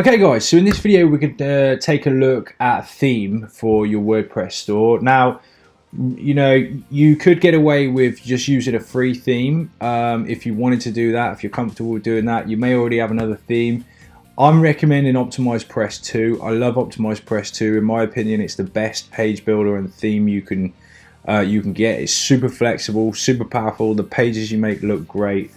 Okay guys, so in this video we could take a look at a theme for your WordPress store. Now, you know, you could get away with just using a free theme if you wanted to do that, if you're comfortable with doing that. You may already have another theme. I'm recommending OptimizePress 2. I love OptimizePress 2. In my opinion, it's the best page builder and theme you can get. It's super flexible, super powerful. The pages you make look great.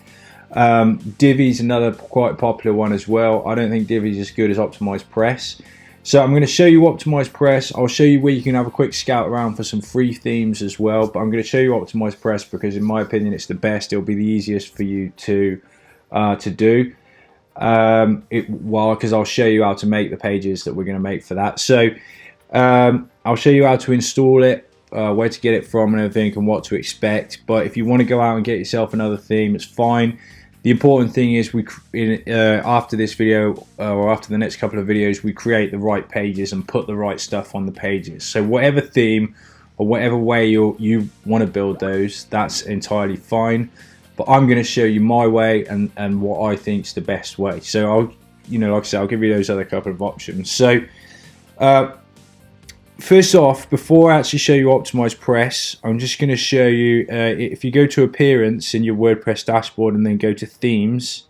Divi's another quite popular one as well. I don't think Divi's as good as OptimizePress. So I'm going to show you OptimizePress. I'll show you where you can have a quick scout around for some free themes as well. But I'm going to show you OptimizePress because in my opinion it's the best. It'll be the easiest for you to do. Because I'll show you how to make the pages that we're going to make for that. So I'll show you how to install it, where to get it from and everything, and what to expect. But if you want to go out and get yourself another theme, it's fine. The important thing is after this video or after the next couple of videos, we create the right pages and put the right stuff on the pages. So whatever theme or whatever way you want to build those, that's entirely fine. But I'm going to show you my way and what I think is the best way. So I'll, like I said, I'll give you those other couple of options. So first off, before I actually show you OptimizePress, I'm just going to show you, if you go to Appearance in your WordPress dashboard and then go to Themes,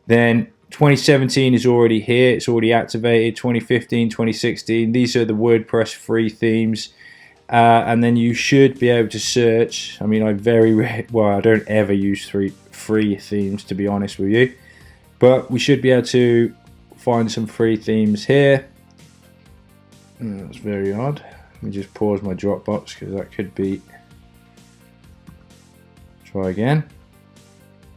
then 2017 is already here, it's already activated. 2015, 2016, these are the WordPress free themes. And then you should be able to search. I mean, I don't ever use free themes, to be honest with you. But we should be able to find some free themes here. That's very odd. Let me just pause my Dropbox because that could be. Try again.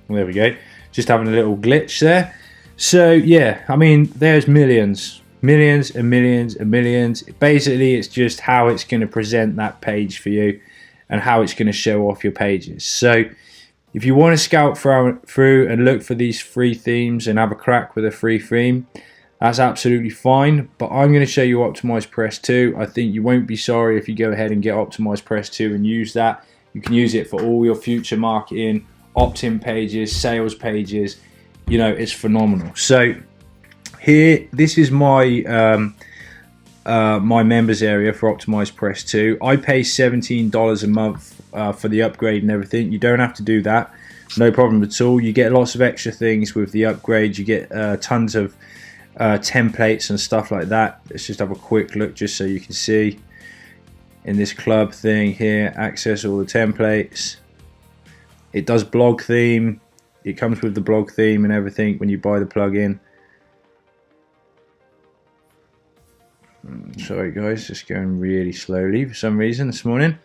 Well, there we go. Just having a little glitch there. So yeah, I mean, there's millions and millions and millions. Basically, it's just how it's going to present that page for you and how it's going to show off your pages. So if you want to scout through and look for these free themes and have a crack with a free theme, that's absolutely fine. But I'm going to show you OptimizePress 2. I think you won't be sorry if you go ahead and get OptimizePress 2 and use that. You can use it for all your future marketing, opt-in pages, sales pages. You know, it's phenomenal. So here, this is my my members area for OptimizePress 2. I pay $17 a month for the upgrade and everything. You don't have to do that, no problem at all. You get lots of extra things with the upgrade. You get tons of templates and stuff like that. Let's just have a quick look just so you can see in this club thing here. Access all the templates. It does blog theme. It comes with the blog theme and everything when you buy the plugin. Sorry guys, just going really slowly for some reason this morning.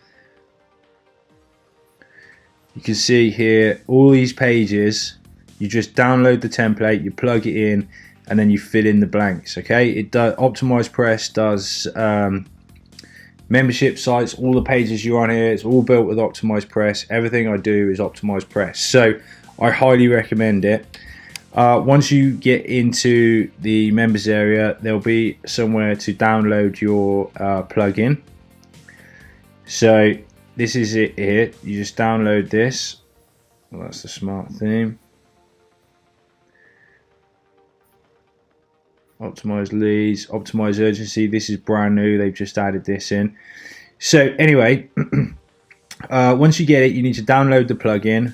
You can see here all these pages. You just download the template, you plug it in, and then you fill in the blanks. Okay, it does. OptimizePress does membership sites. All the pages you're on here, it's all built with OptimizePress. Everything I do is OptimizePress, so I highly recommend it. Once you get into the members area, there'll be somewhere to download your plugin. So this is it here. You just download this. Well, that's the smart theme. Optimize leads, optimize urgency. This is brand new. They've just added this in. So anyway, once you get it, you need to download the plugin.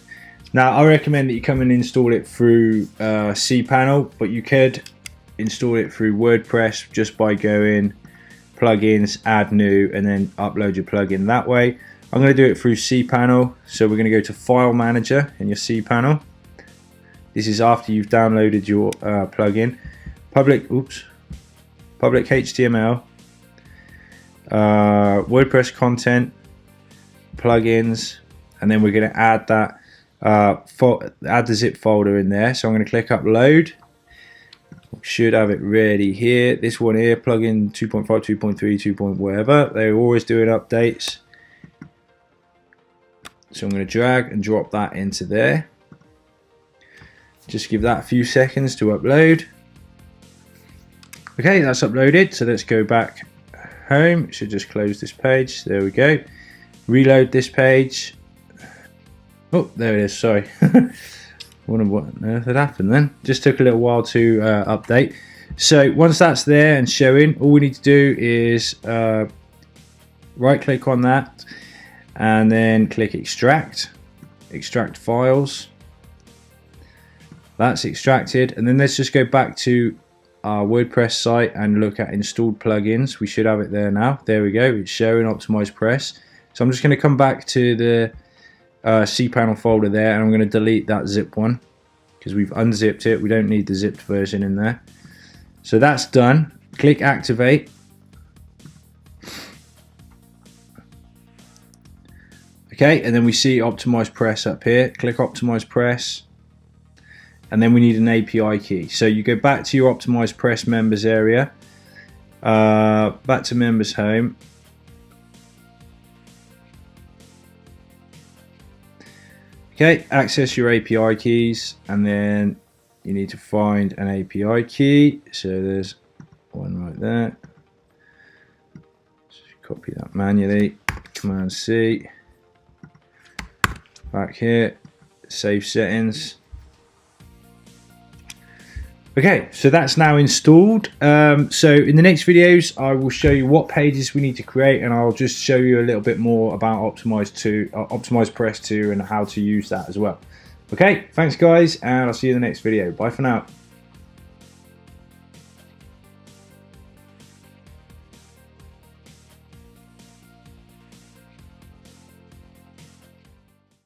Now, I recommend that you come and install it through cPanel, but you could install it through WordPress just by going plugins, add new, and then upload your plugin that way. I'm going to do it through cPanel, so we're going to go to File Manager in your cPanel. This is after you've downloaded your plugin. Public HTML, WordPress content, plugins, and then we're going to add that. Add the zip folder in there. So I'm going to click upload. Should have it ready here. This one here, plugin 2.5, 2.3, 2. Whatever. They're always doing updates. So I'm going to drag and drop that into there. Just give that a few seconds to upload. Okay, that's uploaded. So let's go back home. Should just close this page. There we go. Reload this page. Oh, there it is. Sorry. Wonder what on earth had happened then. Just took a little while to update. So once that's there and showing, all we need to do is right click on that and then click extract files. That's extracted, and then let's just go back to our WordPress site and look at installed plugins. We should have it there now. There we go, it's showing optimized press. So I'm just going to come back to the cPanel folder there, and I'm going to delete that zip one because we've unzipped it. We don't need the zipped version in there. So that's done. Click activate. Okay, and then we see optimized press up here. Click optimized press, and then we need an API key. So you go back to your optimized press members area, back to members home. Okay, access your API keys, and then you need to find an API key. So there's one right there. Just copy that manually. Command C. Back here, save settings. Okay, so that's now installed. So in the next videos, I will show you what pages we need to create, and I'll just show you a little bit more about Optimize Press 2 and how to use that as well. Okay, thanks guys, and I'll see you in the next video. Bye for now.